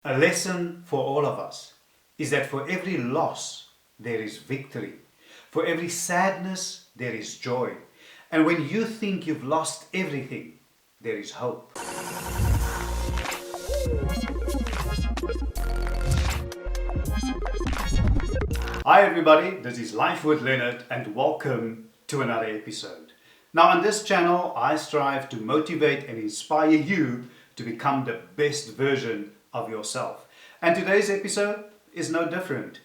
A lesson for all of us is that for every loss, there is victory. For every sadness, there is joy. And when you think you've lost everything, there is hope. Hi everybody, this is Life with Leonard and welcome to another episode. Now on this channel, I strive to motivate and inspire you to become the best version of yourself. And today's episode is no different.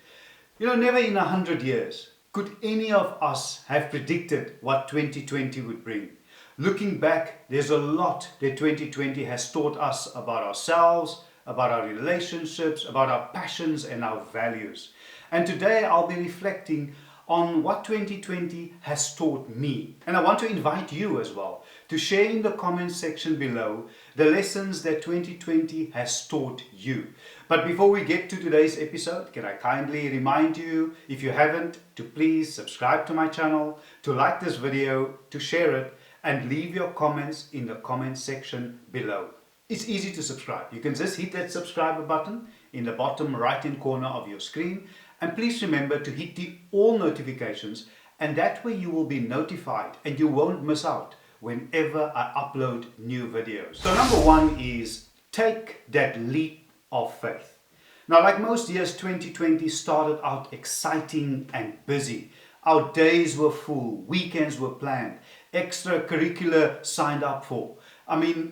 Never in 100 years could any of us have predicted what 2020 would bring. Looking back, there's a lot that 2020 has taught us about ourselves, about our relationships, about our passions and our values. And today I'll be reflecting on what 2020 has taught me. And I want to invite you as well to share in the comments section below the lessons that 2020 has taught you. But before we get to today's episode, can I kindly remind you, if you haven't, to please subscribe to my channel, to like this video, to share it, and leave your comments in the comment section below. It's easy to subscribe. You can just hit that subscribe button in the bottom right hand corner of your screen. And please remember to hit the all notifications, and that way you will be notified and you won't miss out whenever I upload new videos. So number one is take that leap of faith. Now, like most years, 2020 started out exciting and busy. Our days were full, weekends were planned, extracurricular signed up for.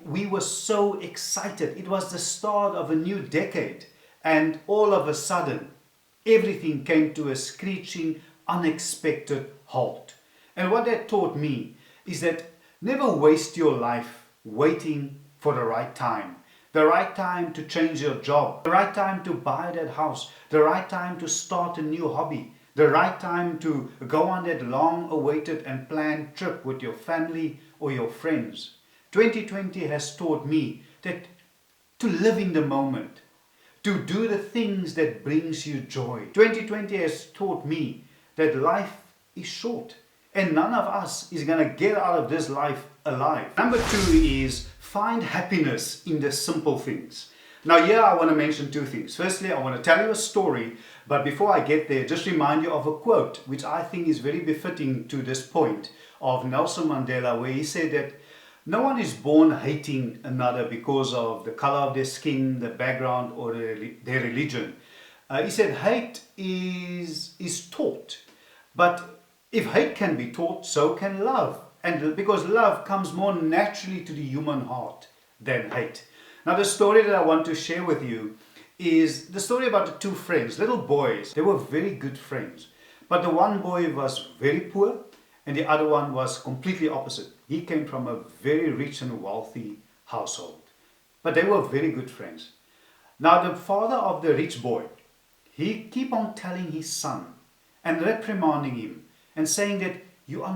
We were so excited. It was the start of a new decade, and all of a sudden, everything came to a screeching, unexpected halt. And what that taught me is that never waste your life waiting for the right time. The right time to change your job, the right time to buy that house, the right time to start a new hobby, the right time to go on that long-awaited and planned trip with your family or your friends. 2020 has taught me that to live in the moment, to do the things that brings you joy. 2020 has taught me that life is short and none of us is going to get out of this life alive. Number two is find happiness in the simple things. Now here I want to mention two things. Firstly, I want to tell you a story, but before I get there, just remind you of a quote which I think is very befitting to this point of Nelson Mandela, where he said that no one is born hating another because of the color of their skin, the background, or their religion. He said hate is taught. But if hate can be taught, so can love. And because love comes more naturally to the human heart than hate. Now the story that I want to share with you is the story about the two friends, little boys. They were very good friends. But the one boy was very poor and the other one was completely opposite. He came from a very rich and wealthy household. But they were very good friends. Now the father of the rich boy, he kept on telling his son and reprimanding him and saying that you're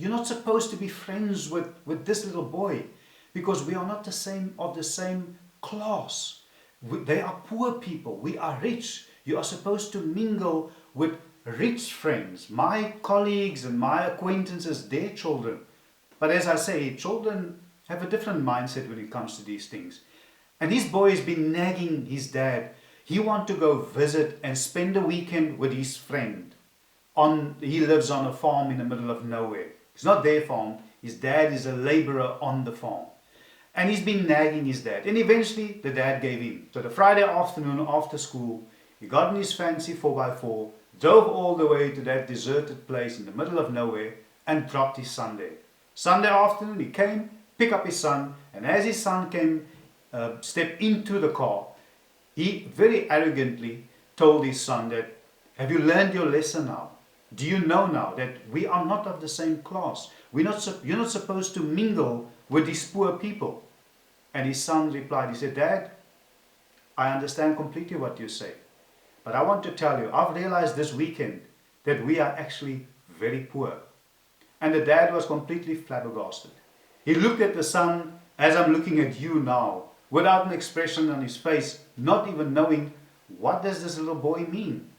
not supposed to be friends with this little boy because we are not of the same class. They are poor people. We are rich. You are supposed to mingle with rich friends, my colleagues and my acquaintances, their children. But as I say, children have a different mindset when it comes to these things. And his boy has been nagging his dad. He wants to go visit and spend the weekend with his friend. He lives on a farm in the middle of nowhere. It's not their farm. His dad is a laborer on the farm. And he's been nagging his dad. And eventually the dad gave in. So the Friday afternoon after school, he got in his fancy 4x4, drove all the way to that deserted place in the middle of nowhere and dropped his son there. Sunday afternoon he came, picked up his son, and as his son stepped into the car, he very arrogantly told his son that, have you learned your lesson now? Do you know now that we are not of the same class? You're not supposed to mingle with these poor people. And his son replied, he said, Dad, I understand completely what you say. But I want to tell you, I've realized this weekend that we are actually very poor. And the dad was completely flabbergasted. He looked at the son as I'm looking at you now, without an expression on his face, not even knowing what does this little boy mean.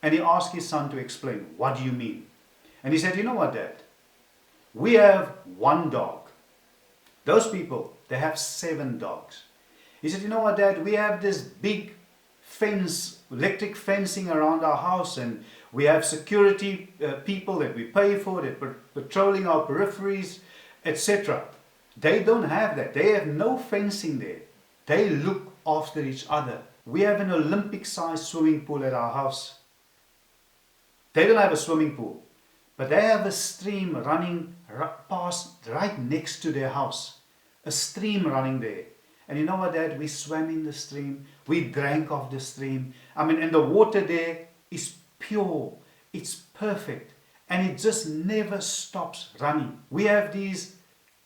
And he asked his son to explain, what do you mean? And he said, you know what, Dad? We have one dog. Those people, they have 7 dogs. He said, you know what, Dad, we have this big fence, electric fencing around our house, and we have security people that we pay for, that patrolling our peripheries, etc. They don't have that. They have no fencing there. They look after each other. We have an Olympic-sized swimming pool at our house. They don't have a swimming pool, but they have a stream running past right next to their house. A stream running there. And you know what, Dad? We swam in the stream. We drank of the stream. I mean, and the water there is pure. It's perfect. And it just never stops running. We have these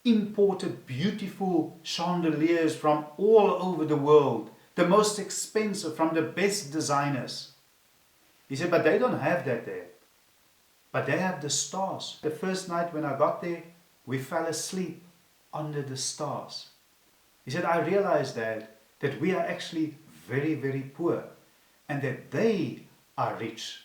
imported beautiful chandeliers from all over the world. The most expensive, from the best designers. He said, but they don't have that there. But they have the stars. The first night when I got there, we fell asleep under the stars. He said, I realized that we are actually very, very poor and that they are rich.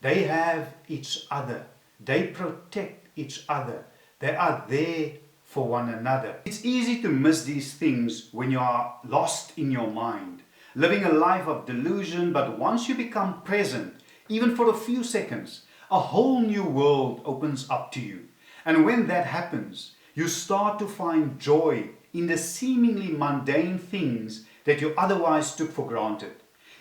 They have each other. They protect each other. They are there for one another. It's easy to miss these things when you are lost in your mind, living a life of delusion, but once you become present, even for a few seconds, a whole new world opens up to you. And when that happens, you start to find joy in the seemingly mundane things that you otherwise took for granted.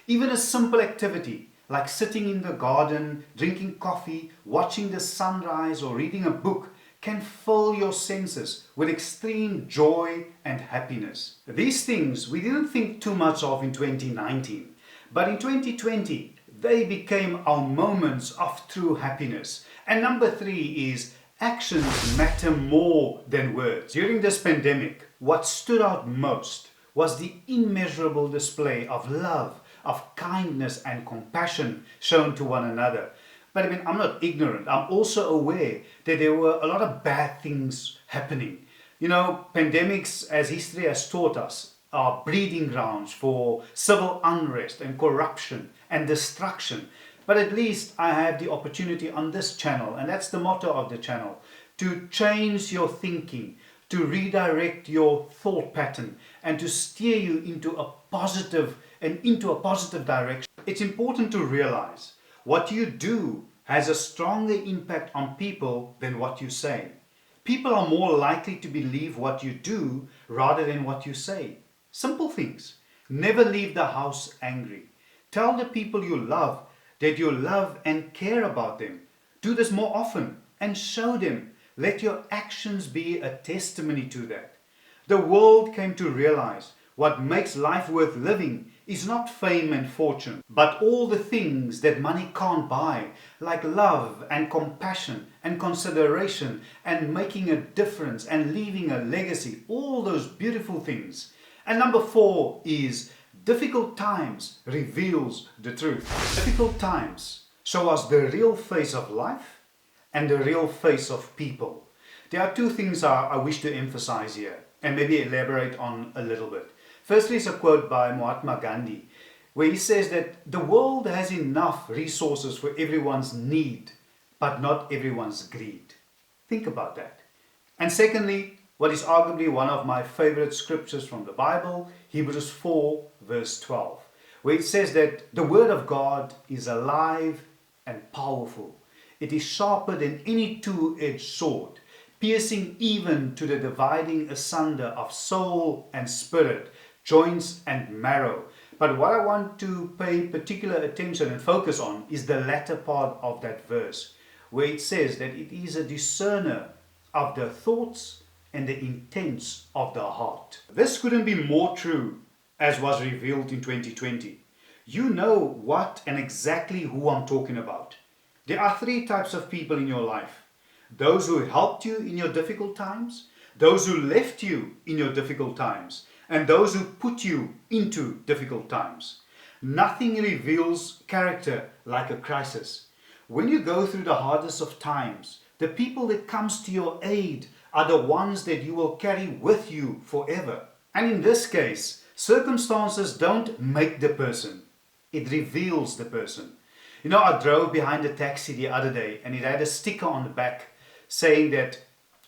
Even a simple activity like sitting in the garden, drinking coffee, watching the sunrise or reading a book can fill your senses with extreme joy and happiness. These things we didn't think too much of in 2019, but in 2020 they became our moments of true happiness. And number 3 is actions matter more than words. During this pandemic, what stood out most was the immeasurable display of love, of kindness and compassion shown to one another. But I mean, I'm not ignorant. I'm also aware that there were a lot of bad things happening. You know, pandemics, as history has taught us, are breeding grounds for civil unrest and corruption and destruction. But at least I have the opportunity on this channel, and that's the motto of the channel, to change your thinking, to redirect your thought pattern, and to steer you into a positive direction. It's important to realize what you do has a stronger impact on people than what you say. People are more likely to believe what you do rather than what you say. Simple things. Never leave the house angry. Tell the people you love that you love and care about them. Do this more often and show them. Let your actions be a testimony to that. The world came to realize what makes life worth living is not fame and fortune, but all the things that money can't buy, like love and compassion and consideration and making a difference and leaving a legacy, all those beautiful things. And number 4 is difficult times reveals the truth. Difficult times show us the real face of life and the real face of people. There are 2 things I wish to emphasize here and maybe elaborate on a little bit. Firstly is a quote by Mahatma Gandhi, where he says that the world has enough resources for everyone's need, but not everyone's greed. Think about that. And secondly, what is arguably one of my favorite scriptures from the Bible, Hebrews 4 verse 12, where it says that the word of God is alive and powerful. It is sharper than any two-edged sword, piercing even to the dividing asunder of soul and spirit, joints and marrow. But what I want to pay particular attention and focus on is the latter part of that verse, where it says that it is a discerner of the thoughts and the intents of the heart. This couldn't be more true as was revealed in 2020. You know what and exactly who I'm talking about. There are 3 types of people in your life. Those who helped you in your difficult times, those who left you in your difficult times, and those who put you into difficult times. Nothing reveals character like a crisis. When you go through the hardest of times, the people that comes to your aid are the ones that you will carry with you forever. And in this case, circumstances don't make the person. It reveals the person. You know, I drove behind a taxi the other day and it had a sticker on the back saying that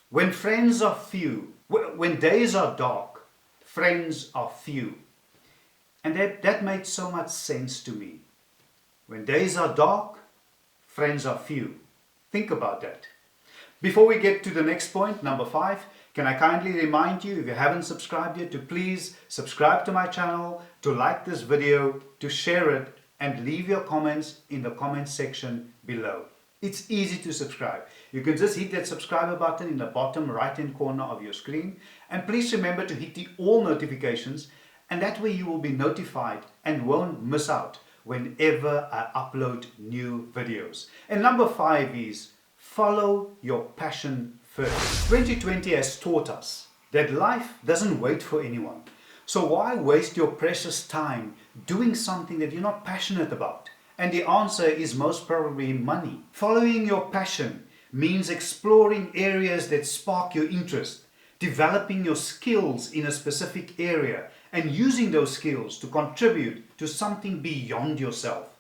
when friends are few, when days are dark, friends are few. And that made so much sense to me. When days are dark, friends are few. Think about that. Before we get to the next point, number 5, can I kindly remind you, if you haven't subscribed yet, to please subscribe to my channel, to like this video, to share it, and leave your comments in the comment section below. It's easy to subscribe. You can just hit that subscriber button in the bottom right hand corner of your screen. And please remember to hit the all notifications, and that way you will be notified and won't miss out whenever I upload new videos. And number 5 is follow your passion first. 2020 has taught us that life doesn't wait for anyone. So why waste your precious time doing something that you're not passionate about? And the answer is most probably money. Following your passion means exploring areas that spark your interest, developing your skills in a specific area, and using those skills to contribute to something beyond yourself.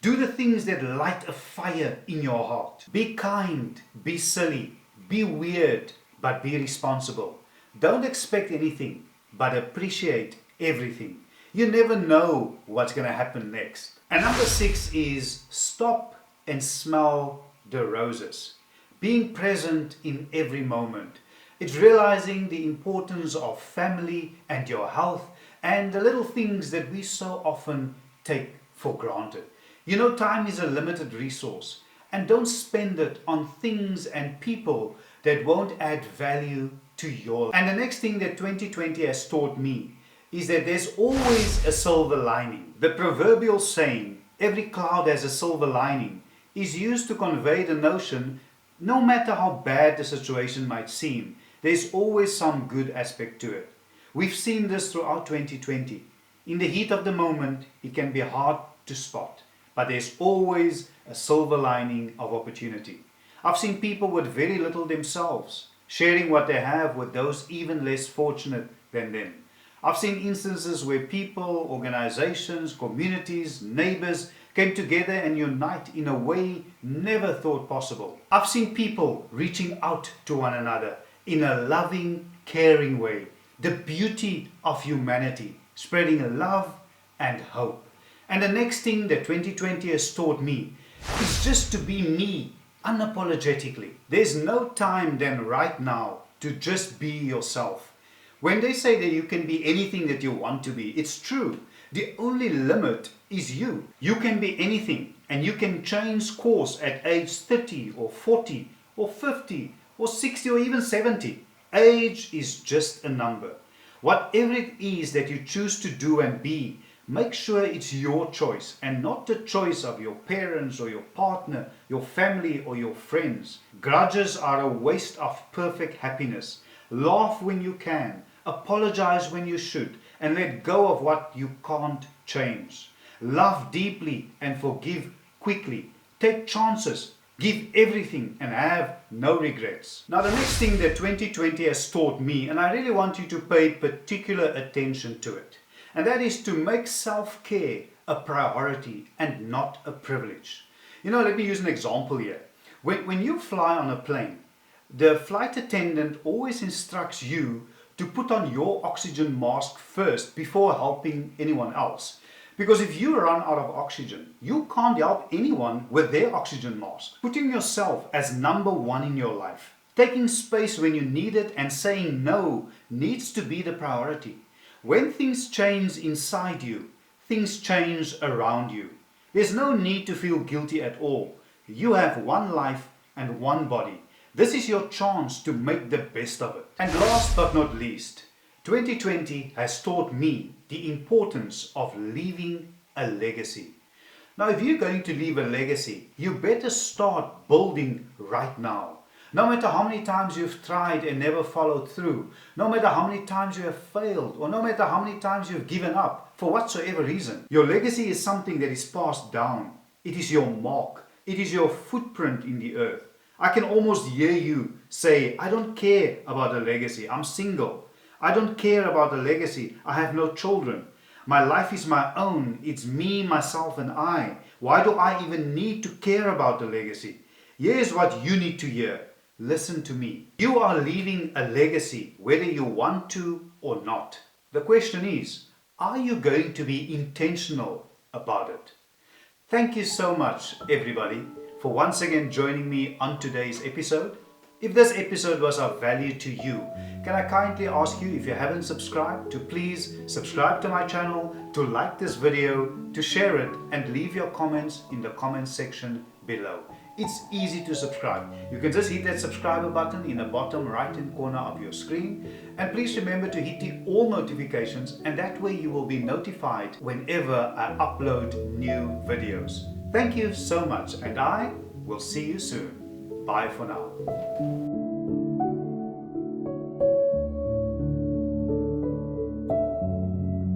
Do the things that light a fire in your heart. Be kind, be silly, be weird, but be responsible. Don't expect anything, but appreciate everything. You never know what's going to happen next. And number 6 is stop and smell the roses. Being present in every moment. It's realizing the importance of family and your health and the little things that we so often take for granted. You know, time is a limited resource, and don't spend it on things and people that won't add value to your life. And the next thing that 2020 has taught me is that there's always a silver lining. The proverbial saying, every cloud has a silver lining, is used to convey the notion, no matter how bad the situation might seem, there's always some good aspect to it. We've seen this throughout 2020. In the heat of the moment, it can be hard to spot, but there's always a silver lining of opportunity. I've seen people with very little themselves, sharing what they have with those even less fortunate than them. I've seen instances where people, organizations, communities, neighbors came together and unite in a way never thought possible. I've seen people reaching out to one another in a loving, caring way. The beauty of humanity, spreading love and hope. And the next thing that 2020 has taught me is just to be me, unapologetically. There's no time than right now to just be yourself. When they say that you can be anything that you want to be, it's true. The only limit is you. You can be anything, and you can change course at age 30 or 40 or 50 or 60 or even 70. Age is just a number. Whatever it is that you choose to do and be, make sure it's your choice and not the choice of your parents or your partner, your family or your friends. Grudges are a waste of perfect happiness. Laugh when you can, apologize when you should, and let go of what you can't change. Love deeply and forgive quickly. Take chances, give everything, and have no regrets. Now, the next thing that 2020 has taught me, and I really want you to pay particular attention to it, and that is to make self-care a priority and not a privilege. You know, let me use an example here. When you fly on a plane, the flight attendant always instructs you to put on your oxygen mask first before helping anyone else. Because if you run out of oxygen, you can't help anyone with their oxygen mask. Putting yourself as number one in your life, taking space when you need it, and saying no needs to be the priority. When things change inside you, things change around you. There's no need to feel guilty at all. You have one life and one body. This is your chance to make the best of it. And last but not least, 2020 has taught me the importance of leaving a legacy. Now, if you're going to leave a legacy, you better start building right now. No matter how many times you've tried and never followed through, no matter how many times you have failed, or no matter how many times you've given up, for whatsoever reason, your legacy is something that is passed down. It is your mark. It is your footprint in the earth. I can almost hear you say, I don't care about a legacy. I'm single. I don't care about a legacy. I have no children. My life is my own. It's me, myself, and I. Why do I even need to care about the legacy? Here's what you need to hear. Listen to me. You are leaving a legacy, whether you want to or not. The question is, Are you going to be intentional about it? Thank you so much, everybody, for once again joining me on today's episode. If this episode was of value to you, can I kindly ask you, if you haven't subscribed, to please subscribe to my channel, to like this video, to share it, and leave your comments in the comments section below. It's easy to subscribe. You can just hit that subscriber button in the bottom right hand corner of your screen. And please remember to hit the all notifications, and that way you will be notified whenever I upload new videos. Thank you so much, and I will see you soon. Bye for now.